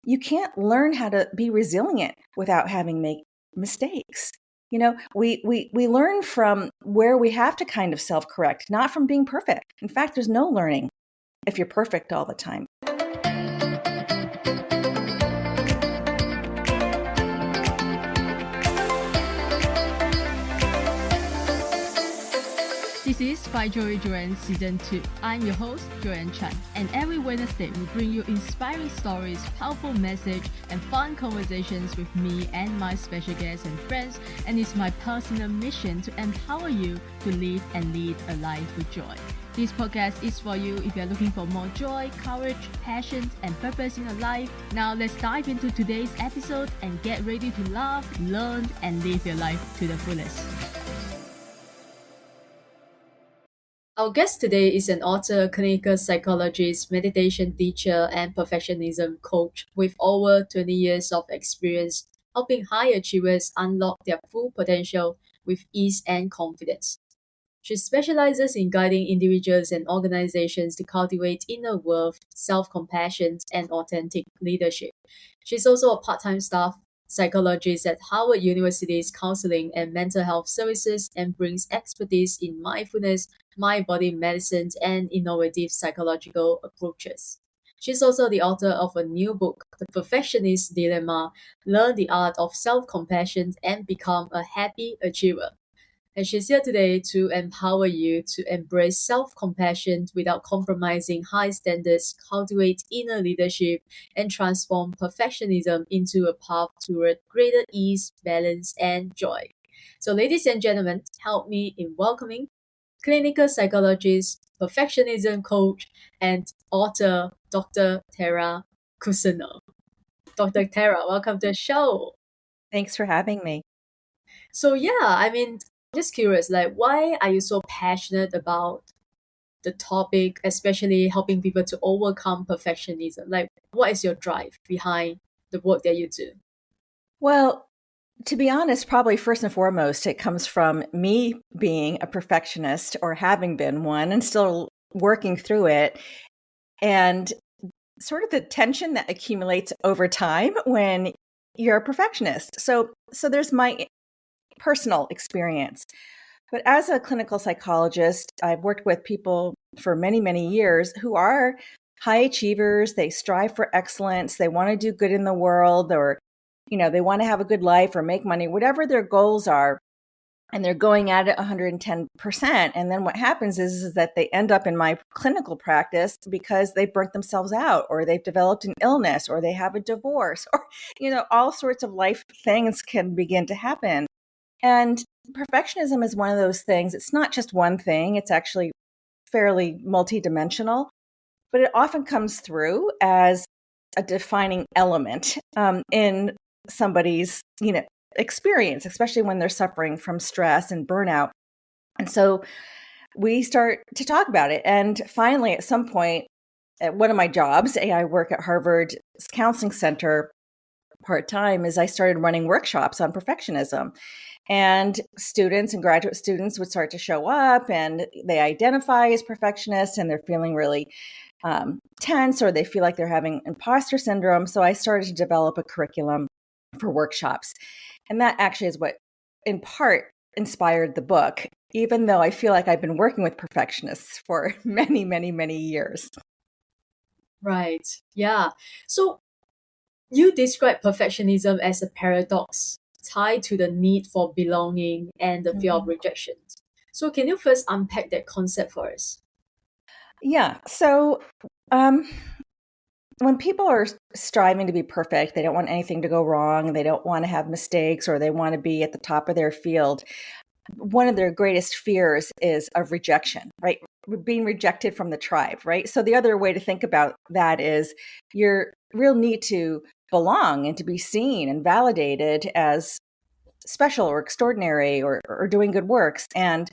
you can't learn how to be resilient without having make mistakes. We learn from where we have to kind of self-correct, not from being perfect. In fact, there's no learning if you're perfect all the time. This is By Joyan Season 2. I'm your host, Joyan Chan, and every Wednesday we bring you inspiring stories, powerful message, and fun conversations with me and my special guests and friends, and it's my personal mission to empower you to live and lead a life with joy. This podcast is for you if you're looking for more joy, courage, passion, and purpose in your life. Now let's dive into today's episode and get ready to laugh, learn, and live your life to the fullest. Our guest today is an author, clinical psychologist, meditation teacher, and perfectionism coach with over 20 years of experience helping high achievers unlock their full potential with ease and confidence. She specializes in guiding individuals and organizations to cultivate inner worth, self-compassion, and authentic leadership. She's also a part-time staff psychologist at Harvard University's Counseling and Mental Health Services and brings expertise in mindfulness, mind-body medicine, and innovative psychological approaches. She's also the author of a new book, The Perfectionist Dilemma: Learn the Art of Self-Compassion and Become a Happy Achiever. And she's here today to empower you to embrace self-compassion without compromising high standards, cultivate inner leadership, and transform perfectionism into a path toward greater ease, balance, and joy. So, ladies and gentlemen, help me in welcoming clinical psychologist, perfectionism coach, and author Dr. Tara Cousineau. Dr. Tara, welcome to the show. Thanks for having me. So, just curious, why are you so passionate about the topic, especially helping people to overcome perfectionism? What is your drive behind the work that you do? Well, to be honest, probably first and foremost, it comes from me being a perfectionist or having been one and still working through it. And sort of the tension that accumulates over time when you're a perfectionist. So there's my personal experience. But as a clinical psychologist, I've worked with people for many, many years who are high achievers. They strive for excellence. They want to do good in the world, or, they want to have a good life or make money, whatever their goals are. And they're going at it 110%. And then what happens is that they end up in my clinical practice because they burnt themselves out, or they've developed an illness, or they have a divorce, or, all sorts of life things can begin to happen. And perfectionism is one of those things. It's not just one thing. It's actually fairly multidimensional, but it often comes through as a defining element in somebody's, experience, especially when they're suffering from stress and burnout. And so we start to talk about it. And finally, at some point, at one of my jobs, I work at Harvard's Counseling Center part-time, is I started running workshops on perfectionism. And students and graduate students would start to show up and they identify as perfectionists and they're feeling really tense, or they feel like they're having imposter syndrome. So I started to develop a curriculum for workshops. And that actually is what, in part, inspired the book, even though I feel like I've been working with perfectionists for many, many, many years. Right. Yeah. So you describe perfectionism as a paradox tied to the need for belonging and the fear of rejection. So can you first unpack that concept for us? Yeah. So when people are striving to be perfect, they don't want anything to go wrong, they don't want to have mistakes, or they want to be at the top of their field. One of their greatest fears is of rejection, right? Being rejected from the tribe, right? So the other way to think about that is your real need to belong and to be seen and validated as special or extraordinary or doing good works. And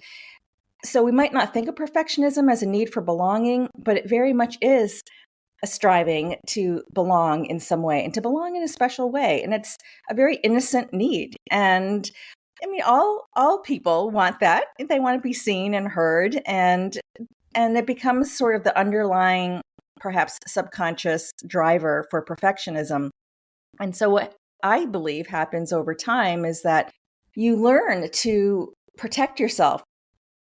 so we might not think of perfectionism as a need for belonging, but it very much is a striving to belong in some way and to belong in a special way. And it's a very innocent need. And I mean, all people want that. They want to be seen and heard. And it becomes sort of the underlying, perhaps subconscious driver for perfectionism. And so what I believe happens over time is that you learn to protect yourself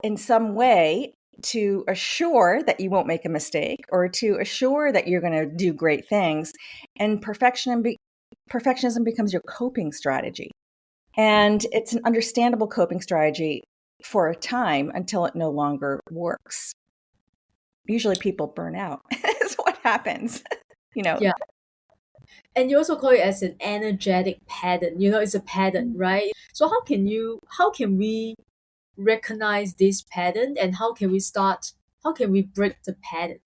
in some way to assure that you won't make a mistake or to assure that you're going to do great things. And perfectionism becomes your coping strategy. And it's an understandable coping strategy for a time until it no longer works. Usually people burn out. That's what happens, Yeah. And you also call it as an energetic pattern. It's a pattern, right? So how can we recognize this pattern, and how can we break the pattern?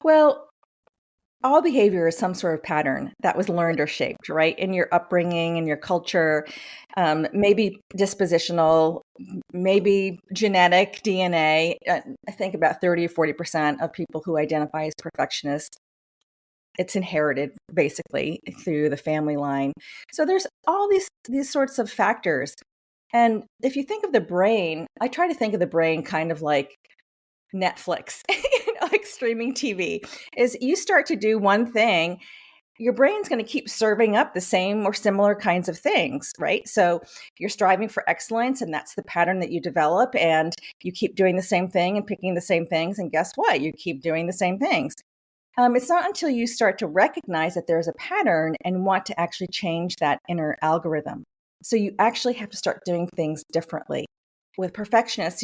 Well, all behavior is some sort of pattern that was learned or shaped, right? In your upbringing, in your culture, maybe dispositional, maybe genetic DNA. I think about 30 or 40% of people who identify as perfectionists, it's inherited basically through the family line. So there's all these sorts of factors. And if you think of the brain, I try to think of the brain kind of like Netflix, like streaming TV, is you start to do one thing, your brain's going to keep serving up the same or similar kinds of things, right? So you're striving for excellence, and that's the pattern that you develop, and you keep doing the same thing and picking the same things, and guess what? You keep doing the same things. It's not until you start to recognize that there's a pattern and want to actually change that inner algorithm. So you actually have to start doing things differently. With perfectionists,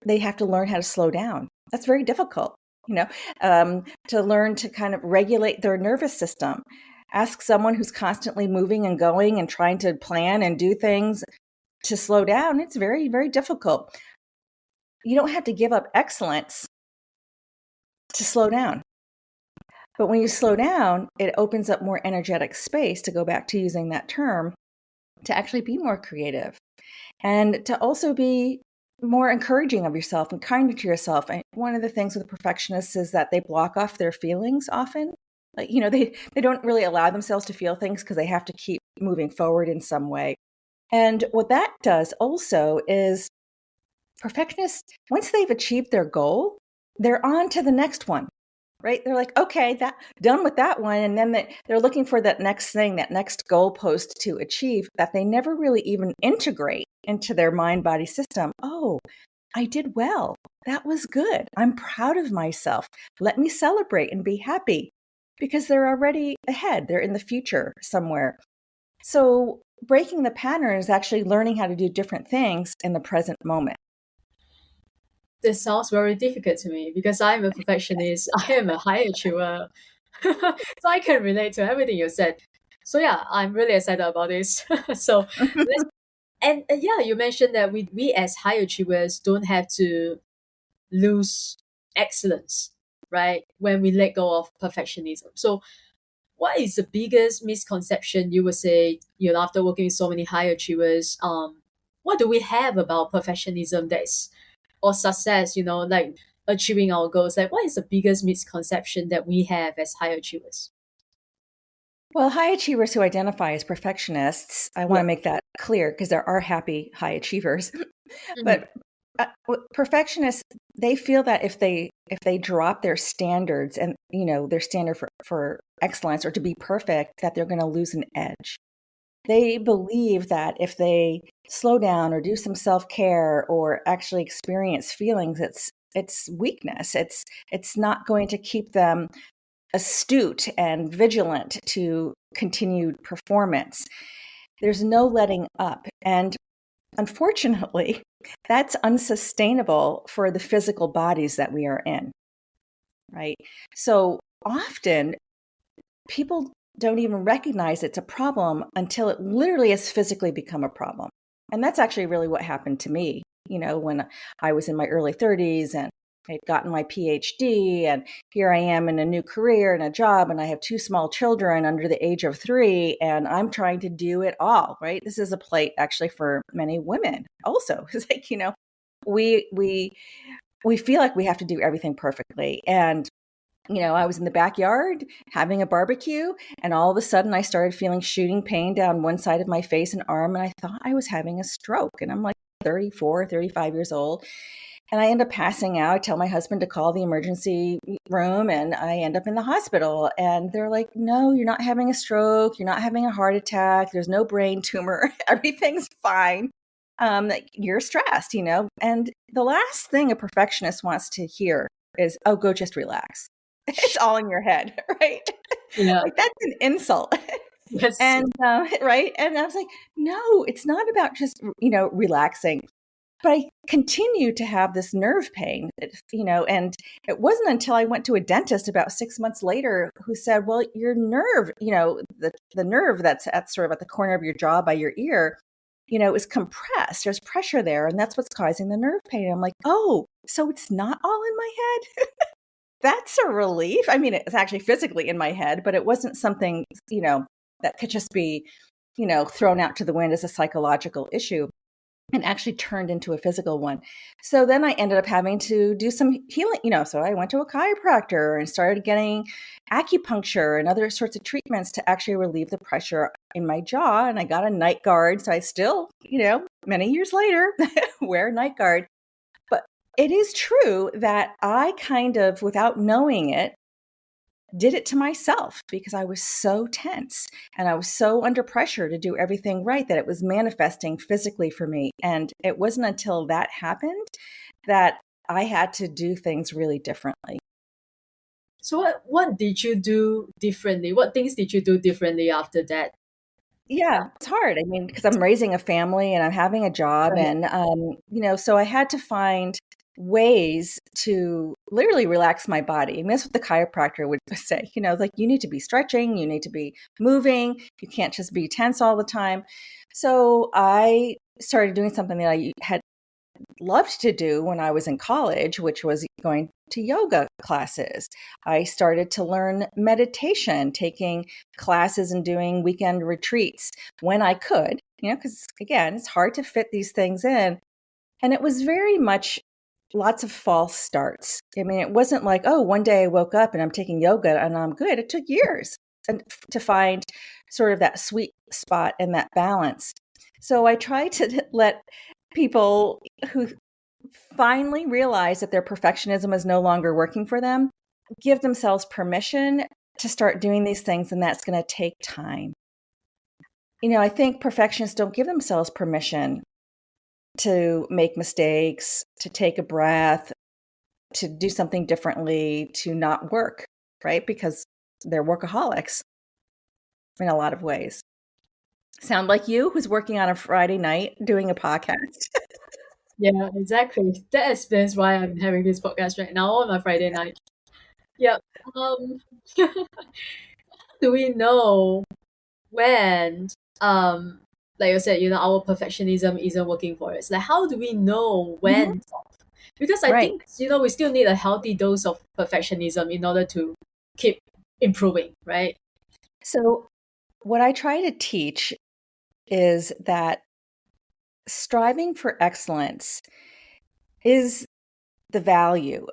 they have to learn how to slow down. That's very difficult, to learn to kind of regulate their nervous system. Ask someone who's constantly moving and going and trying to plan and do things to slow down. It's very, very difficult. You don't have to give up excellence to slow down. But when you slow down, it opens up more energetic space, to go back to using that term, to actually be more creative and to also be more encouraging of yourself and kinder to yourself. And one of the things with perfectionists is that they block off their feelings often. Like, they don't really allow themselves to feel things because they have to keep moving forward in some way. And what that does also is perfectionists, once they've achieved their goal, they're on to the next one. Right? They're like, okay, that done with that one. And then they're looking for that next thing, that next goalpost to achieve that they never really even integrate into their mind-body system. Oh, I did well. That was good. I'm proud of myself. Let me celebrate and be happy, because they're already ahead. They're in the future somewhere. So breaking the pattern is actually learning how to do different things in the present moment. This sounds very difficult to me because I'm a perfectionist. I am a high achiever. So I can relate to everything you said. So yeah, I'm really excited about this. So let's yeah, you mentioned that we as high achievers don't have to lose excellence, right? When we let go of perfectionism. So what is the biggest misconception you would say, after working with so many high achievers, what do we have about perfectionism or success, like achieving our goals? Like, what is the biggest misconception that we have as high achievers? Well, high achievers who identify as perfectionists, I want Yeah. to make that clear because there are happy high achievers. Mhm. But perfectionists, they feel that if they drop their standards and their standard for excellence or to be perfect, that they're going to lose an edge. They believe that if they slow down or do some self-care or actually experience feelings, it's weakness. It's not going to keep them astute and vigilant to continued performance. There's no letting up. And unfortunately, that's unsustainable for the physical bodies that we are in, right? So often people don't even recognize it's a problem until it literally has physically become a problem. And that's actually really what happened to me, when I was in my early 30s and I'd gotten my PhD, and here I am in a new career and a job, and I have two small children under the age of 3, and I'm trying to do it all, right? This is a plight actually for many women also. It's like, we feel like we have to do everything perfectly. And I was in the backyard having a barbecue, and all of a sudden I started feeling shooting pain down one side of my face and arm, and I thought I was having a stroke. And I'm like 34, 35 years old. And I end up passing out. I tell my husband to call the emergency room, and I end up in the hospital. And they're like, no, you're not having a stroke. You're not having a heart attack. There's no brain tumor. Everything's fine. You're stressed, And the last thing a perfectionist wants to hear is, oh, go just relax. It's all in your head, right? Yeah. Like, that's an insult. Yes. And right. And I was like, no, it's not about just, relaxing. But I continued to have this nerve pain, and it wasn't until I went to a dentist about 6 months later who said, well, your nerve, the nerve that's at sort of at the corner of your jaw by your ear, is compressed. There's pressure there, and that's what's causing the nerve pain. I'm like, oh, so it's not all in my head? That's a relief. I mean, it's actually physically in my head, but it wasn't something, that could just be, thrown out to the wind as a psychological issue, and actually turned into a physical one. So then I ended up having to do some healing, so I went to a chiropractor and started getting acupuncture and other sorts of treatments to actually relieve the pressure in my jaw. And I got a night guard. So I still, many years later, wear a night guard. But it is true that I kind of, without knowing it, did it to myself because I was so tense and I was so under pressure to do everything right that it was manifesting physically for me. And it wasn't until that happened that I had to do things really differently. So what did you do differently? What things did you do differently after that? Yeah, it's hard. I mean, because I'm raising a family and I'm having a job, Right. and so I had to find ways to literally relax my body. And that's what the chiropractor would say, like, you need to be stretching, you need to be moving, you can't just be tense all the time. So I started doing something that I had loved to do when I was in college, which was going to yoga classes. I started to learn meditation, taking classes and doing weekend retreats when I could, because again, it's hard to fit these things in. And it was very much lots of false starts. I mean, it wasn't like, oh, one day I woke up and I'm taking yoga and I'm good. It took years to find sort of that sweet spot and that balance. So I try to let people who finally realize that their perfectionism is no longer working for them give themselves permission to start doing these things, and that's going to take time. I think perfectionists don't give themselves permission to make mistakes, to take a breath, to do something differently, to not work, right? Because they're workaholics in a lot of ways. Sound like you, who's working on a Friday night doing a podcast? Yeah, exactly. That explains why I'm having this podcast right now on my Friday night. Yeah. Um, do we know when, like you said, our perfectionism isn't working for us? Like, how do we know when? Because I Right. think, we still need a healthy dose of perfectionism in order to keep improving, right? So, what I try to teach is that striving for excellence is the value,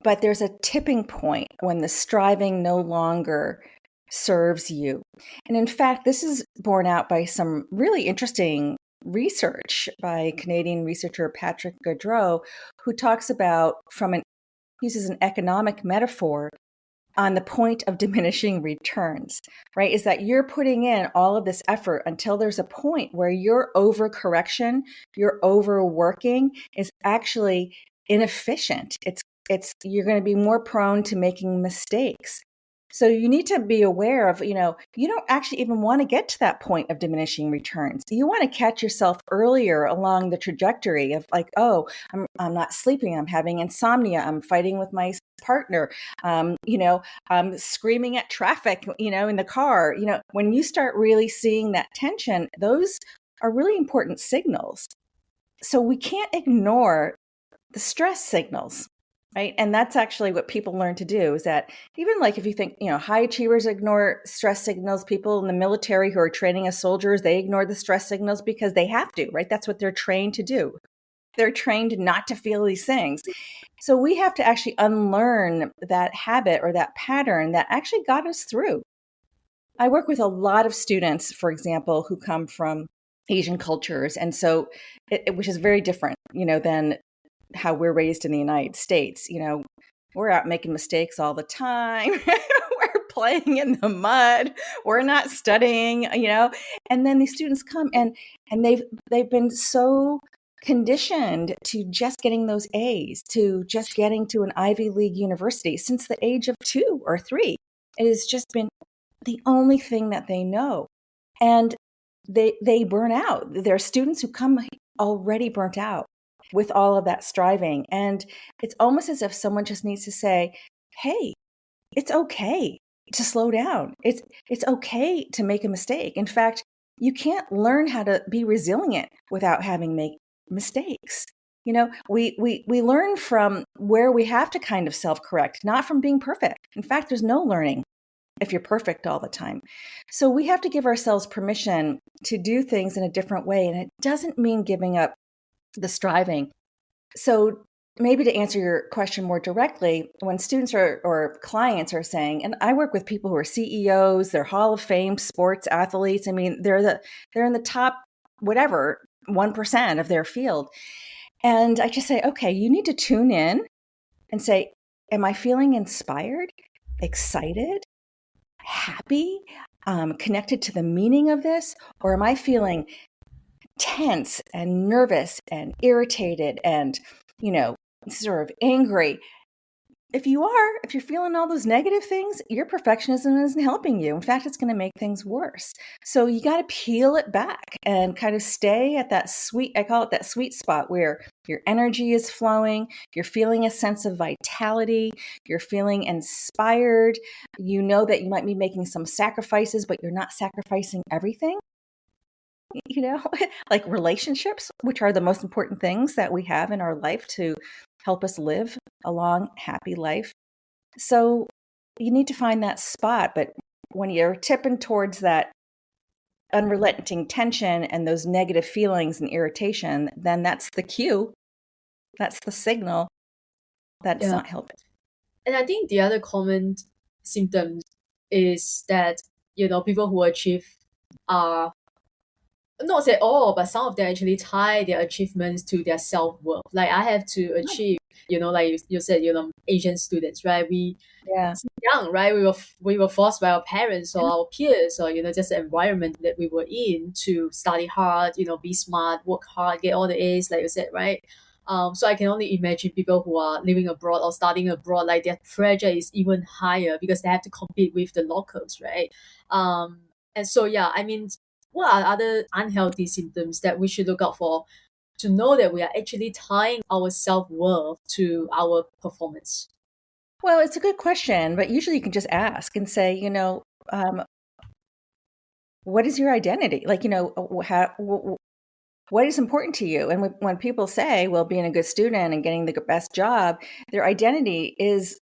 but there's a tipping point when the striving no longer serves you. And in fact, this is borne out by some really interesting research by Canadian researcher Patrick Gaudreau, who talks about uses an economic metaphor on the point of diminishing returns, right? Is that you're putting in all of this effort until there's a point where your overcorrection, your overworking is actually inefficient. You're going to be more prone to making mistakes. So you need to be aware of, you don't actually even want to get to that point of diminishing returns. You want to catch yourself earlier along the trajectory of like, oh, I'm not sleeping. I'm having insomnia. I'm fighting with my partner. I'm screaming at traffic, in the car. When you start really seeing that tension, those are really important signals. So we can't ignore the stress signals. Right. And that's actually what people learn to do, is that even like if you think, high achievers ignore stress signals, people in the military who are training as soldiers, they ignore the stress signals because they have to, right? That's what they're trained to do. They're trained not to feel these things. So we have to actually unlearn that habit or that pattern that actually got us through. I work with a lot of students, for example, who come from Asian cultures. And so, which is very different, than how we're raised in the United States. We're out making mistakes all the time. We're playing in the mud. We're not studying, and then these students come and they've been so conditioned to just getting those A's, to just getting to an Ivy League university since the age of 2 or 3. It has just been the only thing that they know. And they burn out. There are students who come already burnt out with all of that striving. And it's almost as if someone just needs to say, hey, it's okay to slow down. It's okay to make a mistake. In fact, you can't learn how to be resilient without having make mistakes. We learn from where we have to kind of self-correct, not from being perfect. In fact, there's no learning if you're perfect all the time. So we have to give ourselves permission to do things in a different way. And it doesn't mean giving up the striving. So maybe to answer your question more directly, when students or clients are saying, and I work with people who are CEOs, they're Hall of Fame sports athletes. I mean, they're in the top, whatever, 1% of their field. And I just say, okay, you need to tune in and say, am I feeling inspired, excited, happy, connected to the meaning of this? Or am I feeling tense and nervous and irritated and, sort of angry? If you're feeling all those negative things, your perfectionism isn't helping you. In fact, it's going to make things worse. So you got to peel it back and kind of stay at that I call it that sweet spot where your energy is flowing, you're feeling a sense of vitality, you're feeling inspired. You know that you might be making some sacrifices, but you're not sacrificing everything. Like relationships, which are the most important things that we have in our life to help us live a long, happy life. So you need to find that spot. But when you're tipping towards that unrelenting tension and those negative feelings and irritation, then that's the cue. That's the signal that's not helping. And I think the other common symptoms is that, people who achieve are not say all, but some of them actually tie their achievements to their self-worth. Like I have to achieve, like you said, Asian students, right? Since young, right? We were forced by our parents or our peers or, just the environment that we were in to study hard, be smart, work hard, get all the A's, like you said, right? So I can only imagine people who are living abroad or studying abroad, like their pressure is even higher because they have to compete with the locals, right? And so, I mean, what are other unhealthy symptoms that we should look out for to know that we are actually tying our self-worth to our performance? Well, it's a good question, but usually you can just ask and say, what is your identity? Like, what is important to you? And when people say, well, being a good student and getting the best job, their identity is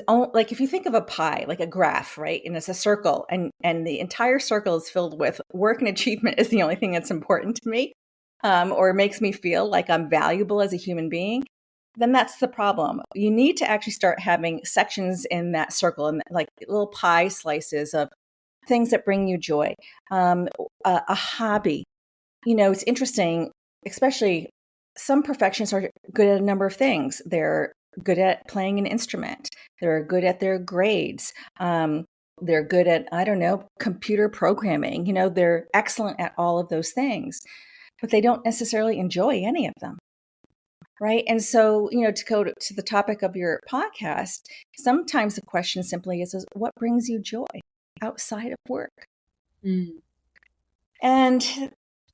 like, if you think of a pie, like a graph, right? And it's a circle and the entire circle is filled with work and achievement is the only thing that's important to me, or makes me feel like I'm valuable as a human being, then that's the problem. You need to actually start having sections in that circle and like little pie slices of things that bring you joy, a hobby. It's interesting, especially some perfectionists are good at a number of things. They're good at playing an instrument. They're good at their grades. They're good at, I don't know, computer programming. They're excellent at all of those things, but they don't necessarily enjoy any of them. Right. And so, to go to the topic of your podcast, sometimes the question simply is what brings you joy outside of work? And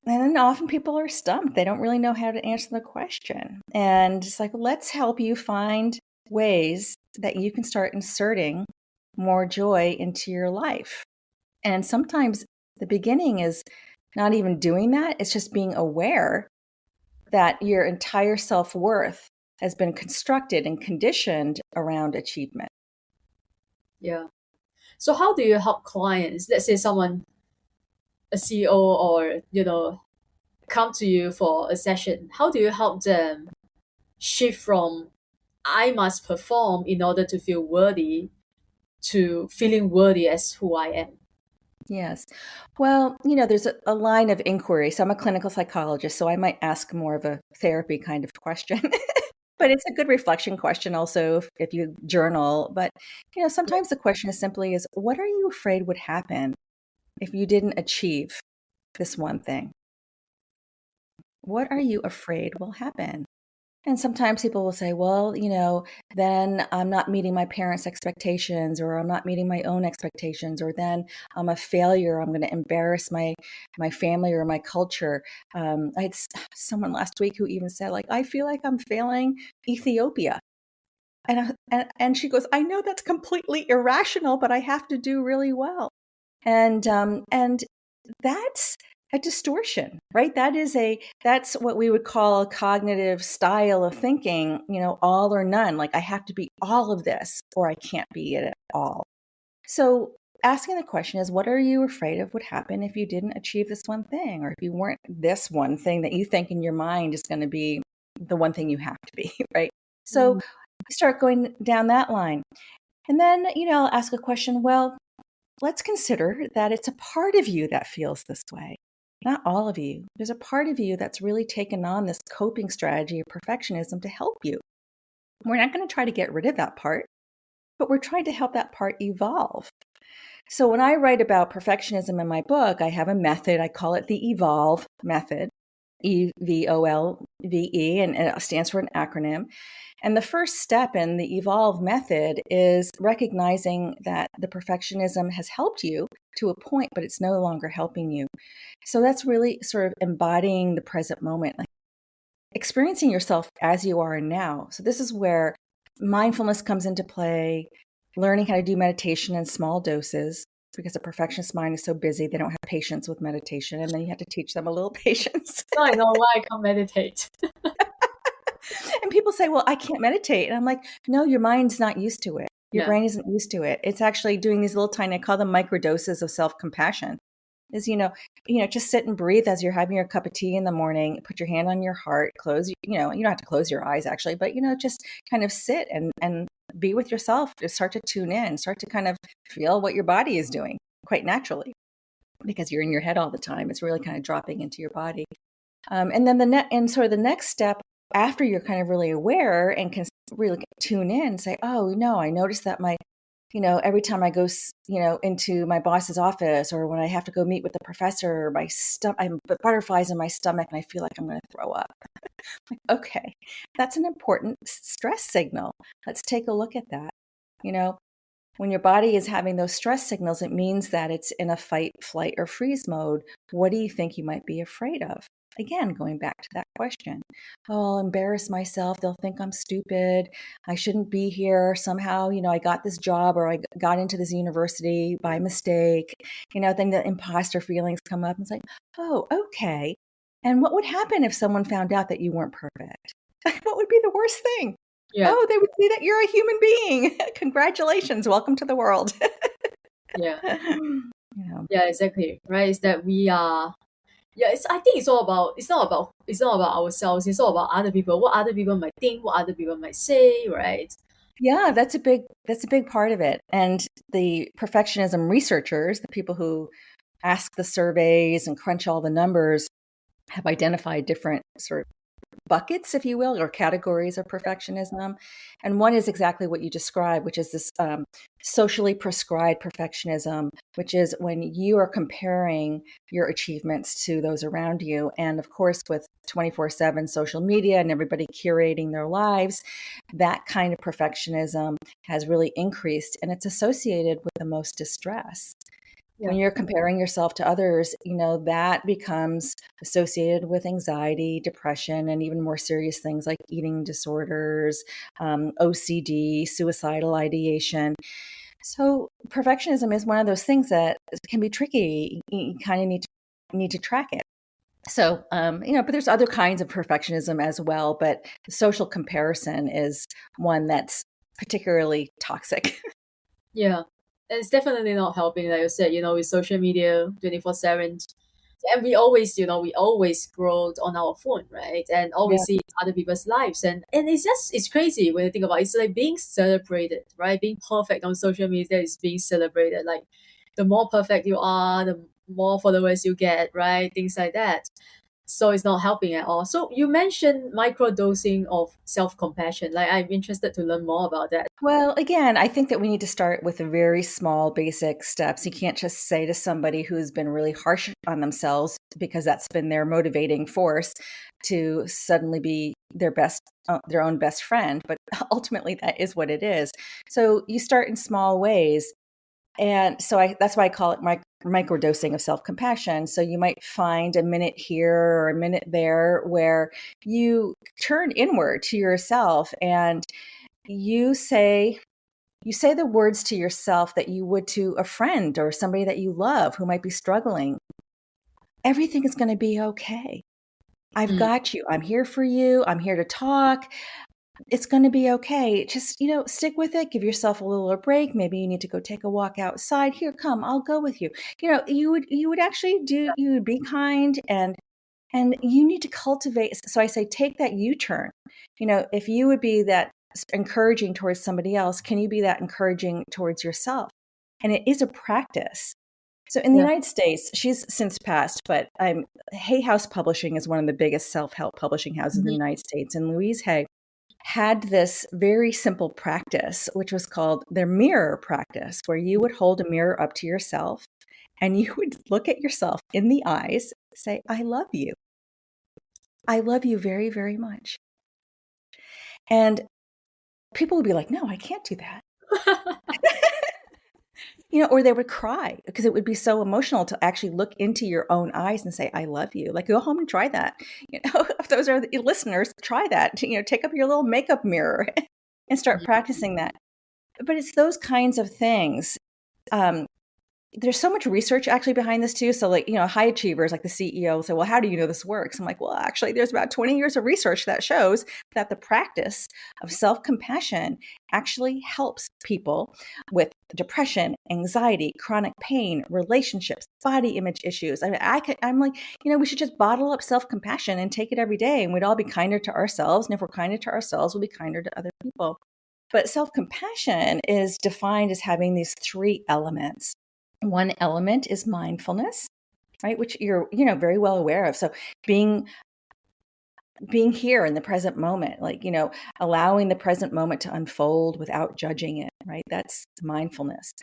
then often people are stumped. They don't really know how to answer the question. And it's like, let's help you find ways that you can start inserting more joy into your life. And sometimes the beginning is not even doing that. It's just being aware that your entire self-worth has been constructed and conditioned around achievement. Yeah. So how do you help clients? Let's say someone, a CEO or, come to you for a session. How do you help them shift from I must perform in order to feel worthy to feeling worthy as who I am? Yes. Well, there's a line of inquiry. So I'm a clinical psychologist, so I might ask more of a therapy kind of question. But it's a good reflection question also if you journal. But, sometimes the question is simply is, what are you afraid would happen if you didn't achieve this one thing? What are you afraid will happen? And sometimes people will say, well, then I'm not meeting my parents' expectations, or I'm not meeting my own expectations, or then I'm a failure. I'm going to embarrass my family or my culture. I had someone last week who even said, like, I feel like I'm failing Ethiopia. And she goes, I know that's completely irrational, but I have to do really well. And that's a distortion, right? That's what we would call a cognitive style of thinking, all or none. Like, I have to be all of this or I can't be it at all. So asking the question is, what are you afraid of would happen if you didn't achieve this one thing, or if you weren't this one thing that you think in your mind is going to be the one thing you have to be, right? So we start going down that line. And then, I'll ask a question, well, let's consider that it's a part of you that feels this way, not all of you. There's a part of you that's really taken on this coping strategy of perfectionism to help you. We're not going to try to get rid of that part, but we're trying to help that part evolve. So when I write about perfectionism in my book, I have a method. I call it the EVOLVE method, EVOLVE, and it stands for an acronym. And the first step in the EVOLVE method is recognizing that the perfectionism has helped you to a point, but it's no longer helping you. So that's really sort of embodying the present moment, like experiencing yourself as you are now. So this is where mindfulness comes into play, learning how to do meditation in small doses, because the perfectionist mind is so busy, they don't have patience with meditation. And then you have to teach them a little patience. Now I know why I can't meditate. And people say, well, I can't meditate. And I'm like, no, your mind's not used to it. Your brain isn't used to it. It's actually doing these little tiny, I call them microdoses of self-compassion. Is, just sit and breathe as you're having your cup of tea in the morning, put your hand on your heart, close, you don't have to close your eyes actually, but, just kind of sit and be with yourself. Just start to tune in, start to kind of feel what your body is doing quite naturally, because you're in your head all the time. It's really kind of dropping into your body. And then the next step, after you're kind of really aware and can really tune in, say, oh, no, I noticed that every time I go, into my boss's office, or when I have to go meet with the professor, I'm butterflies in my stomach and I feel like I'm going to throw up. Like, okay, that's an important stress signal. Let's take a look at that. When your body is having those stress signals, it means that it's in a fight, flight, or freeze mode. What do you think you might be afraid of? Again, going back to that question. Oh, I'll embarrass myself. They'll think I'm stupid. I shouldn't be here. Somehow, I got this job, or I got into this university by mistake. Then the imposter feelings come up and it's like, oh, okay. And what would happen if someone found out that you weren't perfect? What would be the worst thing? Yeah. Oh, they would see that you're a human being. Congratulations. Welcome to the world. Yeah. Yeah, exactly. Right. Is that we are, I think it's not about ourselves. It's all about other people, what other people might think, what other people might say, right? Yeah, that's a big part of it. And the perfectionism researchers, the people who ask the surveys and crunch all the numbers, have identified different sort of buckets, if you will, or categories of perfectionism. And one is exactly what you described, which is this socially prescribed perfectionism, which is when you are comparing your achievements to those around you. And of course, with 24/7 social media and everybody curating their lives, that kind of perfectionism has really increased, and it's associated with the most distress. When you're comparing yourself to others, that becomes associated with anxiety, depression, and even more serious things like eating disorders, OCD, suicidal ideation. So perfectionism is one of those things that can be tricky. You kind of need to track it. So, but there's other kinds of perfectionism as well, but the social comparison is one that's particularly toxic. Yeah. And it's definitely not helping, like you said, with social media 24/7. And we always scroll on our phone, right? And always see other people's lives. And it's crazy when you think about it. It's like being celebrated, right? Being perfect on social media is being celebrated. Like the more perfect you are, the more followers you get, right? Things like that. So it's not helping at all. So you mentioned microdosing of self-compassion. Like, I'm interested to learn more about that. Well, again, I think that we need to start with the very small, basic steps. You can't just say to somebody who's been really harsh on themselves because that's been their motivating force to suddenly be their own best friend. But ultimately, that is what it is. So you start in small ways. And so that's why I call it microdosing of self-compassion. So you might find a minute here or a minute there where you turn inward to yourself and you say the words to yourself that you would to a friend or somebody that you love who might be struggling. Everything is going to be okay. I've Mm. got you. I'm here for you. I'm here to talk. It's going to be okay. Just, stick with it. Give yourself a little break. Maybe you need to go take a walk outside. Here, come, I'll go with you. You would actually you would be kind and you need to cultivate. So I say, take that U-turn. If you would be that encouraging towards somebody else, can you be that encouraging towards yourself? And it is a practice. So in the Yeah. United States, she's since passed, but Hay House Publishing is one of the biggest self-help publishing houses in the Mhm. United States. And Louise Hay had this very simple practice, which was called their mirror practice, where you would hold a mirror up to yourself and you would look at yourself in the eyes, say, I love you. I love you very, very much. And people would be like, no, I can't do that. Or they would cry because it would be so emotional to actually look into your own eyes and say, I love you. Like, go home and try that. If those are the listeners, try that. Take up your little makeup mirror and start practicing that. But it's those kinds of things. There's so much research actually behind this too. So high achievers like the CEO will say, well, how do you know this works? I'm like, well, actually there's about 20 years of research that shows that the practice of self-compassion actually helps people with depression, anxiety, chronic pain, relationships, body image issues. I'm like, we should just bottle up self-compassion and take it every day and we'd all be kinder to ourselves. And if we're kinder to ourselves, we'll be kinder to other people. But self-compassion is defined as having these three elements. One element is mindfulness, right? Which you're, very well aware of. So being here in the present moment, allowing the present moment to unfold without judging it, right? That's mindfulness.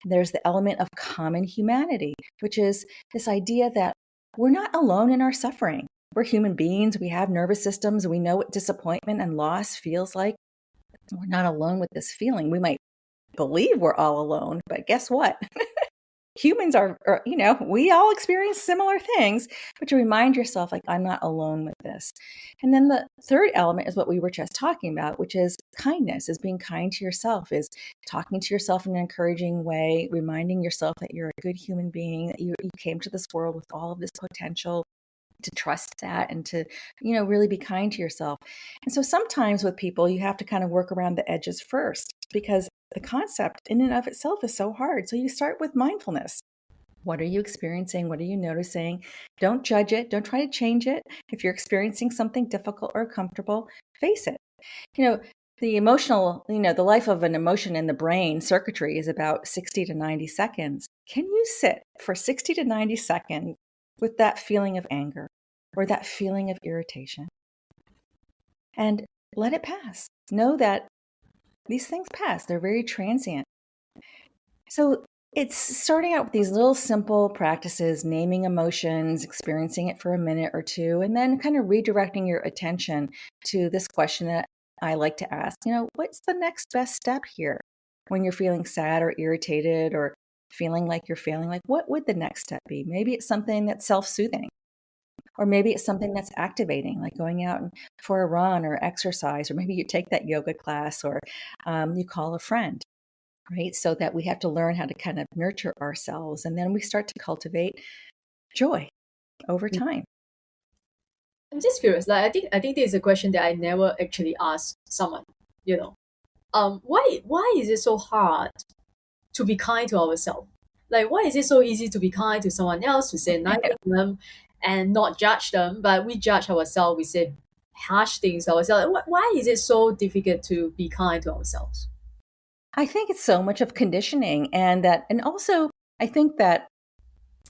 There's the element of common humanity, which is this idea that we're not alone in our suffering. We're human beings. We have nervous systems. We know what disappointment and loss feels like. We're not alone with this feeling. We might believe we're all alone, but guess what? Humans are, we all experience similar things, but to remind yourself, like, I'm not alone with this. And then the third element is what we were just talking about, which is kindness, is being kind to yourself, is talking to yourself in an encouraging way, reminding yourself that you're a good human being, that you came to this world with all of this potential, to trust that and to, really be kind to yourself. And so sometimes with people, you have to kind of work around the edges first because the concept in and of itself is so hard. So you start with mindfulness. What are you experiencing? What are you noticing? Don't judge it. Don't try to change it. If you're experiencing something difficult or uncomfortable, face it. The emotional, the life of an emotion in the brain circuitry is about 60 to 90 seconds. Can you sit for 60 to 90 seconds with that feeling of anger or that feeling of irritation and let it pass? Know that these things pass. They're very transient. So it's starting out with these little simple practices, naming emotions, experiencing it for a minute or two, and then kind of redirecting your attention to this question that I like to ask, what's the next best step here? When you're feeling sad or irritated or feeling like you're failing, like what would the next step be? Maybe it's something that's self-soothing, or maybe it's something that's activating, like going out for a run or exercise, or maybe you take that yoga class or you call a friend. Right? So that we have to learn how to kind of nurture ourselves. And then we start to cultivate joy over time. I'm just curious. Like, I think this is a question that I never actually asked someone. Why is it so hard to be kind to ourselves? Like, why is it so easy to be kind to someone else, to say nice to them, and not judge them? But we judge ourselves. We say harsh things to ourselves. Why is it so difficult to be kind to ourselves? I think it's so much of conditioning and also I think that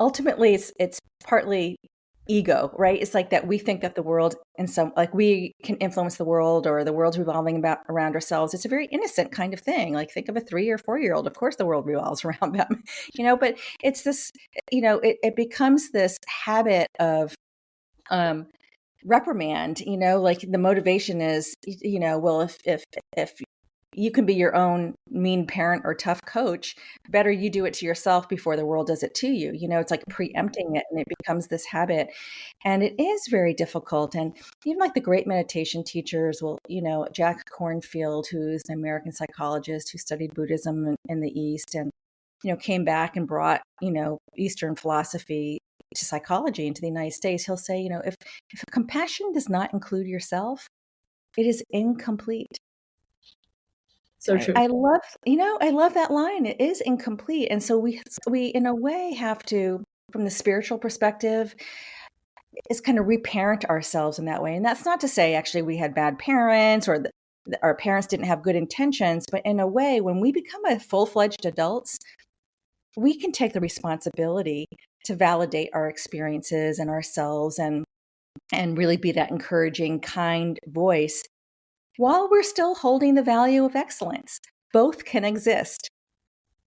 ultimately it's partly ego, right? It's like that we think that the world in some like we can influence the world or the world's revolving about around ourselves. It's a very innocent kind of thing. Like think of a 3 or 4 year old. Of course the world revolves around them, but it's this, it becomes this habit of um reprimand, like the motivation is, well, if you can be your own mean parent or tough coach, better you do it to yourself before the world does it to you. It's like preempting it, and it becomes this habit, and it is very difficult. And even like the great meditation teachers will, Jack Kornfield, who's an American psychologist who studied Buddhism in the East, and came back and brought Eastern philosophy to psychology into the United States. He'll say, if compassion does not include yourself, it is incomplete. So true. I love that line. It is incomplete. And so we in a way have to, from the spiritual perspective, is kind of reparent ourselves in that way. And that's not to say actually we had bad parents or our parents didn't have good intentions, but in a way, when we become a full-fledged adults, we can take the responsibility to validate our experiences and ourselves and really be that encouraging, kind voice while we're still holding the value of excellence. Both can exist.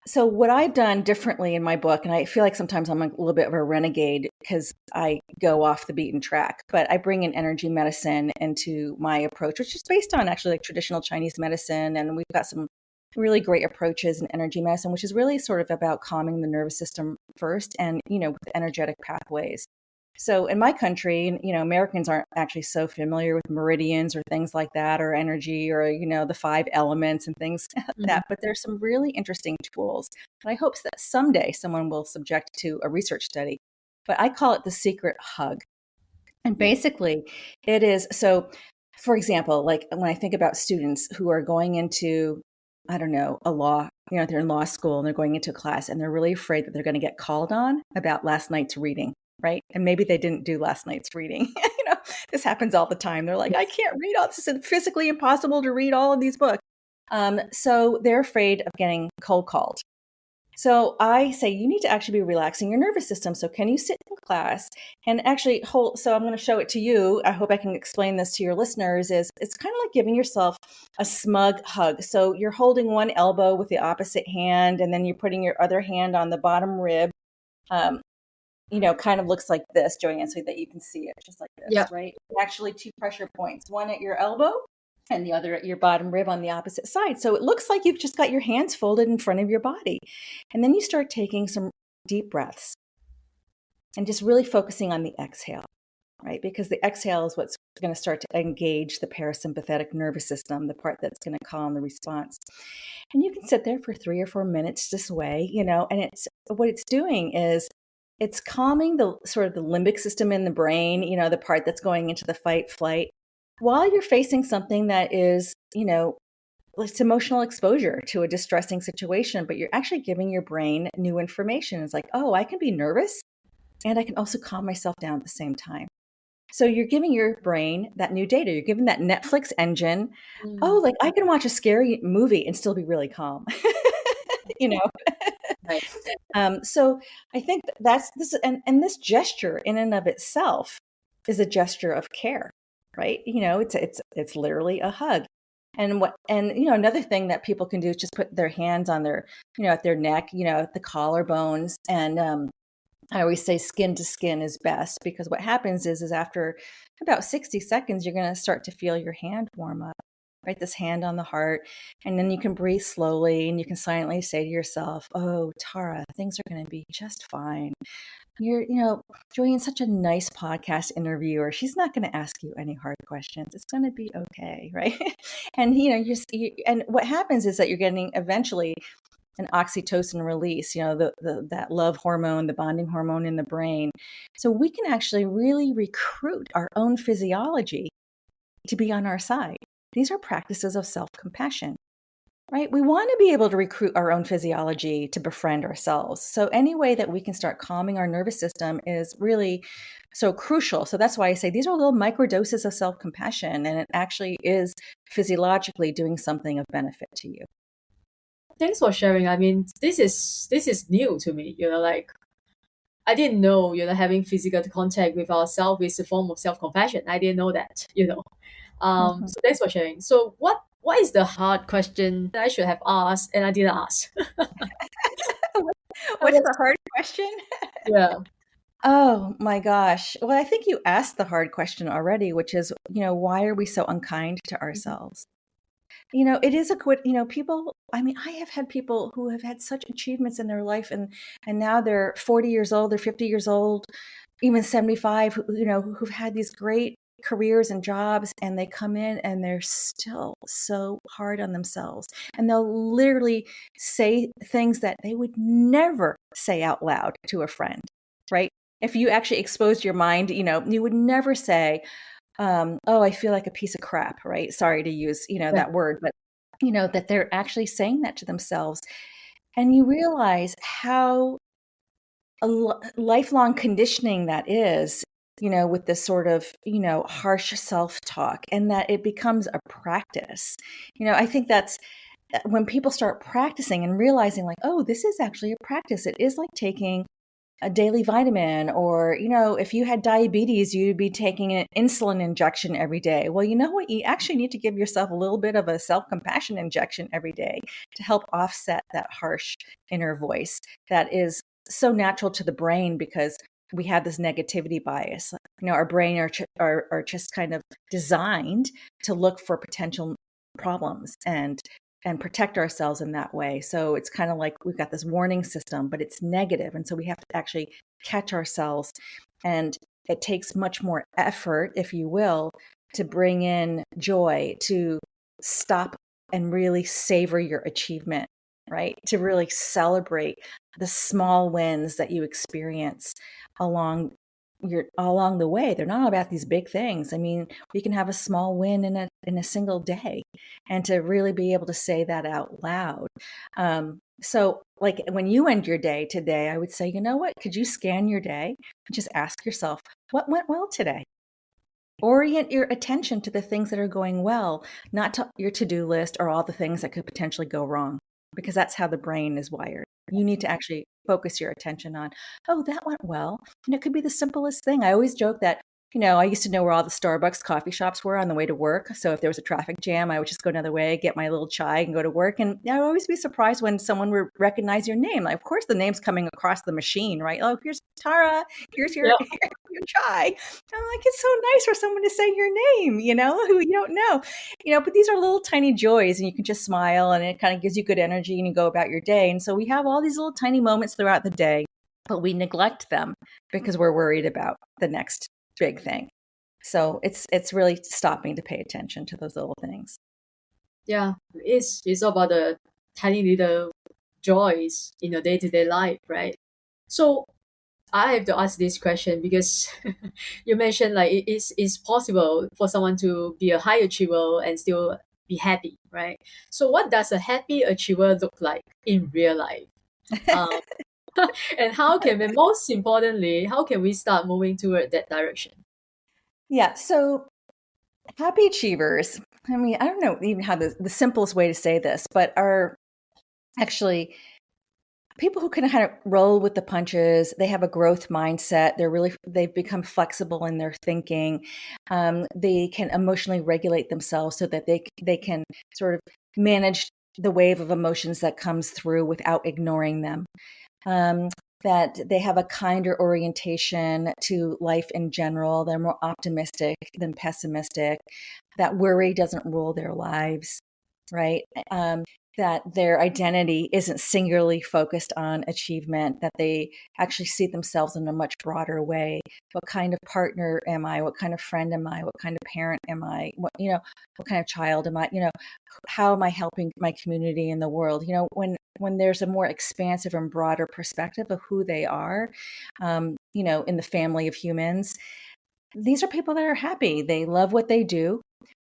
So what I've done differently in my book, and I feel like sometimes I'm a little bit of a renegade because I go off the beaten track, but I bring in energy medicine into my approach, which is based on actually like traditional Chinese medicine. And we've got some really great approaches in energy medicine, which is really sort of about calming the nervous system first and, with energetic pathways. So in my country, Americans aren't actually so familiar with meridians or things like that, or energy, or, the 5 elements and things like that. But there's some really interesting tools. And I hope that someday someone will subject to a research study. But I call it the secret hug. And basically it is, so for example, like when I think about students who are going into, I don't know, a law, they're in law school and they're going into a class and they're really afraid that they're going to get called on about last night's reading. Right. And maybe they didn't do last night's reading. This happens all the time. They're like, I can't read all this. It's physically impossible to read all of these books. So they're afraid of getting cold called. So I say, you need to actually be relaxing your nervous system. So can you sit in class and actually hold? So I'm going to show it to you. I hope I can explain this to your listeners. It's kind of like giving yourself a smug hug. So you're holding one elbow with the opposite hand, and then you're putting your other hand on the bottom rib. Kind of looks like this, Joyan, so that you can see it just like this, right? Actually 2 pressure points, one at your elbow and the other at your bottom rib on the opposite side. So it looks like you've just got your hands folded in front of your body. And then you start taking some deep breaths and just really focusing on the exhale, right? Because the exhale is what's going to start to engage the parasympathetic nervous system, the part that's going to calm the response. And you can sit there for 3 or 4 minutes this way, and what it's doing is it's calming the sort of the limbic system in the brain, the part that's going into the fight flight, while you're facing something that is, it's emotional exposure to a distressing situation, but you're actually giving your brain new information. It's like, oh, I can be nervous and I can also calm myself down at the same time. So you're giving your brain that new data. You're giving that Netflix engine, oh, like I can watch a scary movie and still be really calm, Right. So I think that's this, and this gesture in and of itself is a gesture of care, right? It's literally a hug. And another thing that people can do is just put their hands on their, at their neck, at the collarbones. And I always say skin to skin is best, because what happens is after about 60 seconds, you're going to start to feel your hand warm up. Right, this hand on the heart, and then you can breathe slowly and you can silently say to yourself, oh, Tara, things are going to be just fine. Joyan's such a nice podcast interviewer. She's not going to ask you any hard questions. It's going to be okay, right? And, and what happens is that you're getting eventually an oxytocin release, that love hormone, the bonding hormone in the brain. So we can actually really recruit our own physiology to be on our side. These are practices of self-compassion, right? We want to be able to recruit our own physiology to befriend ourselves. So any way that we can start calming our nervous system is really so crucial. So that's why I say these are little microdoses of self-compassion, and it actually is physiologically doing something of benefit to you. thanks for sharing. I mean, this is new to me. Like I didn't know, having physical contact with ourselves is a form of self-compassion. I didn't know that. Mhm. So thanks for sharing. So what is the hard question that I should have asked and I didn't ask? I What's was the hard question? Yeah. Oh my gosh. Well, I think you asked the hard question already, which is, why are we so unkind to Mhm. ourselves? It is people, I mean, I have had people who have had such achievements in their life and now they're 40 years old, they're 50 years old, even 75, who've had these great careers and jobs, and they come in and they're still so hard on themselves. And they'll literally say things that they would never say out loud to a friend, right? If you actually exposed your mind, you would never say, oh, I feel like a piece of crap, right? Sorry to use, Yeah. that word, but that they're actually saying that to themselves. And you realize how lifelong conditioning that is, with this sort of, harsh self-talk, and that it becomes a practice. I think that's when people start practicing and realizing like, oh, this is actually a practice. It is like taking a daily vitamin, or if you had diabetes, you'd be taking an insulin injection every day. Well, you know what, you actually need to give yourself a little bit of a self-compassion injection every day to help offset that harsh inner voice that is so natural to the brain, because we have this negativity bias. Our brain are just kind of designed to look for potential problems and protect ourselves in that way. So it's kind of like we've got this warning system, but it's negative. And so we have to actually catch ourselves. And it takes much more effort, if you will, to bring in joy, to stop and really savor your achievement, right? To really celebrate the small wins that you experience along along the way. They're not about these big things. I mean, we can have a small win in a single day, and to really be able to say that out loud. So like when you end your day today, I would say, you know what, could you scan your day and just ask yourself, what went well today? Orient your attention to the things that are going well, not to your to-do list or all the things that could potentially go wrong, because that's how the brain is wired. You need to actually focus your attention on, oh, that went well. And it could be the simplest thing. I always joke that, I used to know where all the Starbucks coffee shops were on the way to work. So if there was a traffic jam, I would just go another way, get my little chai and go to work. And I would always be surprised when someone would recognize your name. Like, of course, the name's coming across the machine, right? Oh, here's Tara. Here's Yeah. your chai. I'm like, it's so nice for someone to say your name, who you don't know, but these are little tiny joys, and you can just smile, and it kind of gives you good energy, and you go about your day. And so we have all these little tiny moments throughout the day, but we neglect them because we're worried about the next big thing. So it's really stopping to pay attention to those little things. Yeah. It's about the tiny little joys in your day-to-day life, right? So I have to ask this question because you mentioned like it's possible for someone to be a high achiever and still be happy, right? So what does a happy achiever look like in real life? Um, and most importantly, how can we start moving toward that direction? Yeah. So happy achievers, I mean, I don't know even how the simplest way to say this, but are actually people who can kind of roll with the punches. They have a growth mindset. They've become flexible in their thinking. They can emotionally regulate themselves so that they can sort of manage the wave of emotions that comes through without ignoring them. Um, that they have a kinder orientation to life in general. They're more optimistic than pessimistic. That worry doesn't rule their lives, right? That their identity isn't singularly focused on achievement, that they actually see themselves in a much broader way. What kind of partner am I? What kind of friend am I? What kind of parent am I? What kind of child am I? How am I helping my community and the world? When there's a more expansive and broader perspective of who they are, in the family of humans, these are people that are happy. They love what they do.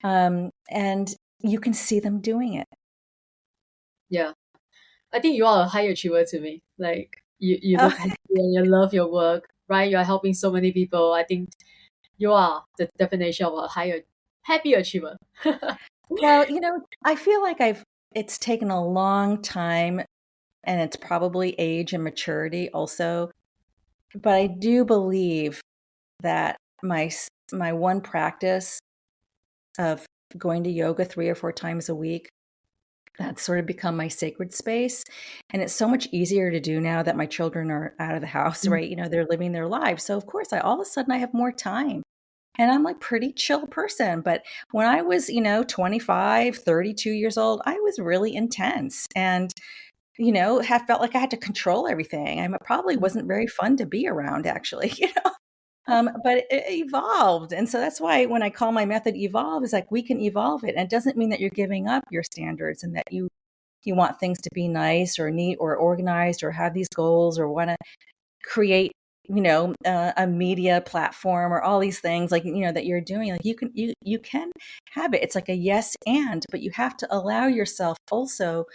And you can see them doing it. Yeah. I think you are a high achiever to me. Like you Oh, look happy and you love your work, right? You are helping so many people. I think you are the definition of a happy achiever. well, I feel like it's taken a long time, and it's probably age and maturity also. But I do believe that my one practice of going to yoga 3 or 4 times a week, that's sort of become my sacred space. And it's so much easier to do now that my children are out of the house, Mhm. right? They're living their lives. So of course, all of a sudden I have more time. And I'm like pretty chill person. But when I was, 25, 32 years old, I was really intense and, have felt like I had to control everything. I probably wasn't very fun to be around, actually. But it evolved. And so that's why when I call my method evolve, is like we can evolve it. And it doesn't mean that you're giving up your standards and that you want things to be nice or neat or organized or have these goals or want to create a media platform or all these things like that you're doing. Like you can have it. It's like a yes and, but you have to allow yourself also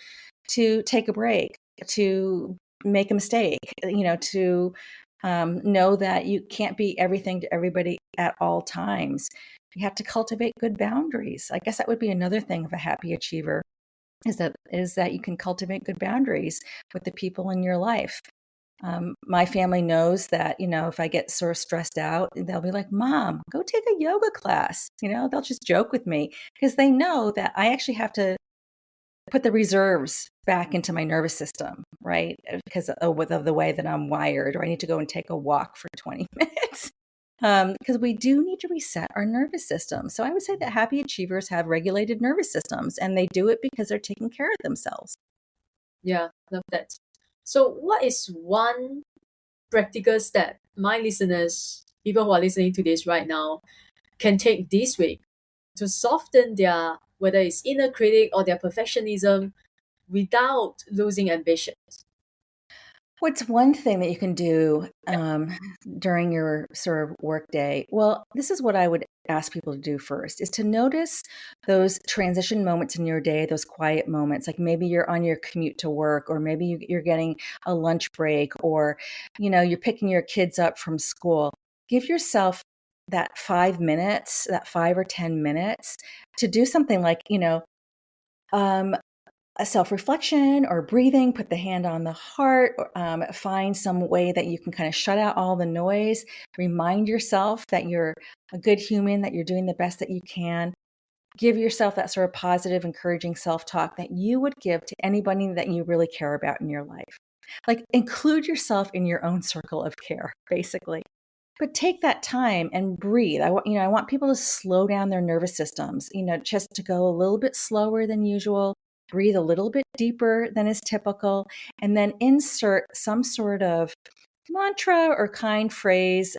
to take a break, to make a mistake, to know that you can't be everything to everybody at all times. You have to cultivate good boundaries. I guess that would be another thing of a happy achiever, is that you can cultivate good boundaries with the people in your life. My family knows that, if I get sort of stressed out, they'll be like, Mom, go take a yoga class. They'll just joke with me because they know that I actually have to put the reserves back into my nervous system, right? Because of the way that I'm wired, or I need to go and take a walk for 20 minutes. Because we do need to reset our nervous system. So I would say that happy achievers have regulated nervous systems, and they do it because they're taking care of themselves. Yeah, love that. So, what is one practical step my listeners, people who are listening to this right now, can take this week to soften their, whether it's inner critic or their perfectionism, without losing ambition? What's one thing that you can do during your sort of work day? Well, this is what I would ask people to do first, is to notice those transition moments in your day, those quiet moments. Like maybe you're on your commute to work, or maybe you're getting a lunch break, or, you're picking your kids up from school. Give yourself that 5 minutes, that 5 or 10 minutes to do something like, um, a self-reflection or breathing, put the hand on the heart, or, find some way that you can kind of shut out all the noise, remind yourself that you're a good human, that you're doing the best that you can. Give yourself that sort of positive, encouraging self-talk that you would give to anybody that you really care about in your life. Like include yourself in your own circle of care, basically. But take that time and breathe. I want people to slow down their nervous systems, just to go a little bit slower than usual, breathe a little bit deeper than is typical, and then insert some sort of mantra or kind phrase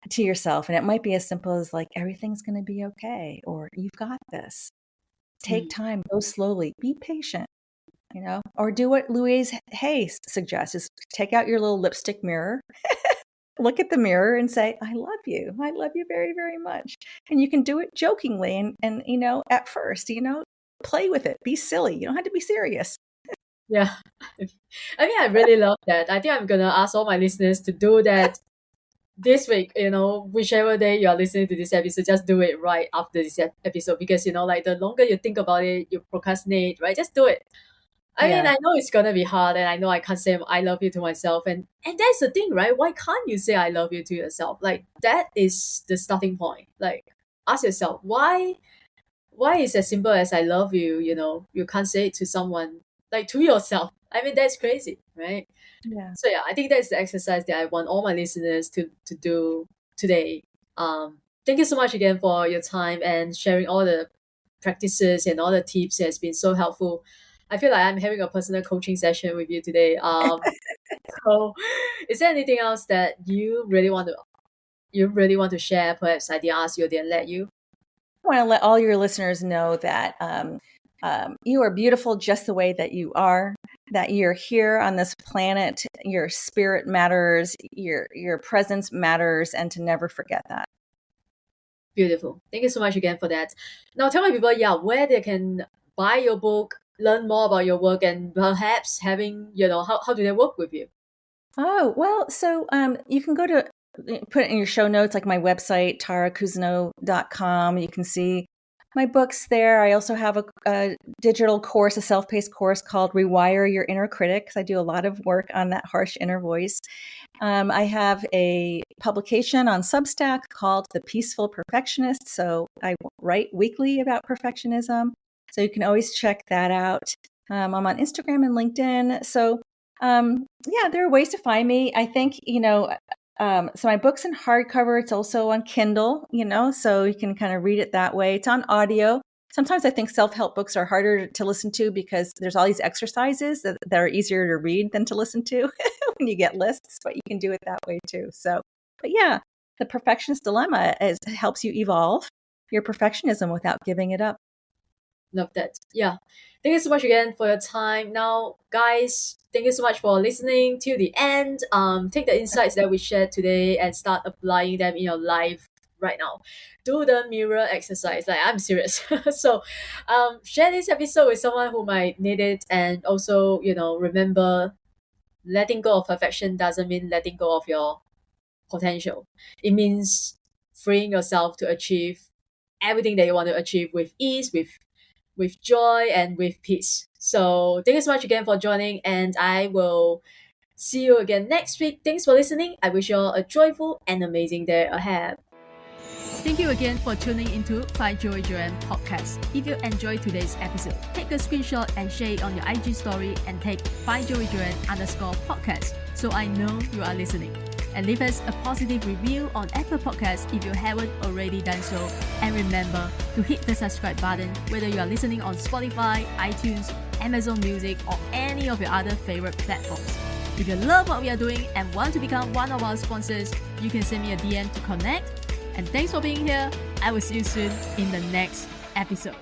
to yourself. And it might be as simple as like, everything's going to be okay, or you've got this. Take Mm. time, go slowly, be patient, or do what Louise Hay suggests, is take out your little lipstick mirror, look at the mirror and say, I love you. I love you very, very much. And you can do it jokingly and at first, play with it, be silly. You don't have to be serious. Yeah. I mean, I really love that. I think I'm going to ask all my listeners to do that this week, whichever day you are listening to this episode, just do it right after this episode, because, like the longer you think about it, you procrastinate, right? Just do it. I mean, Yeah. I know it's gonna be hard, and I know I can't say I love you to myself, and that's the thing, right? Why can't you say I love you to yourself? Like that is the starting point. Like ask yourself why is as simple as I love you, you can't say it to someone, like to yourself. I mean, that's crazy, right? Yeah. So yeah, I think that's the exercise that I want all my listeners to do today. Thank you so much again for your time and sharing all the practices and all the tips. It has been so helpful. I feel like I'm having a personal coaching session with you today. So is there anything else that you really want to share? Perhaps I didn't ask you, didn't let you. I want to let all your listeners know that you are beautiful just the way that you are, that you're here on this planet. Your spirit matters, your presence matters, and to never forget that. Beautiful. Thank you so much again for that. Now tell my people, yeah, where they can buy your book, learn more about your work, and perhaps how do they work with you? Oh, well, so you can go to put it in your show notes, like my website, taracousineau.com. You can see my books there. I also have a digital course, a self-paced course called Rewire Your Inner Critic, because I do a lot of work on that harsh inner voice. I have a publication on Substack called The Peaceful Perfectionist. So I write weekly about perfectionism. So you can always check that out. I'm on Instagram and LinkedIn. So yeah, there are ways to find me. I think, so my book's in hardcover. It's also on Kindle, so you can kind of read it that way. It's on audio. Sometimes I think self-help books are harder to listen to because there's all these exercises that are easier to read than to listen to when you get lists, but you can do it that way too. So, but yeah, the perfectionist dilemma helps you evolve your perfectionism without giving it up. Love that. Yeah. Thank you so much again for your time. Now, guys, thank you so much for listening till the end. Take the insights that we shared today and start applying them in your life right now. Do the mirror exercise. Like, I'm serious. So, share this episode with someone who might need it, and also, remember, letting go of perfection doesn't mean letting go of your potential. It means freeing yourself to achieve everything that you want to achieve with ease, with joy, and with peace. So thank you so much again for joining, and I will see you again next week. Thanks for listening. I wish you all a joyful and amazing day ahead. Thank you again for tuning into Find Joy Joyan podcast. If you enjoyed today's episode, take a screenshot and share it on your IG story and tag Find Joy Joyan _podcast so I know you are listening. And leave us a positive review on Apple Podcasts if you haven't already done so. And remember to hit the subscribe button whether you are listening on Spotify, iTunes, Amazon Music, or any of your other favorite platforms. If you love what we are doing and want to become one of our sponsors, you can send me a DM to connect. And thanks for being here. I will see you soon in the next episode.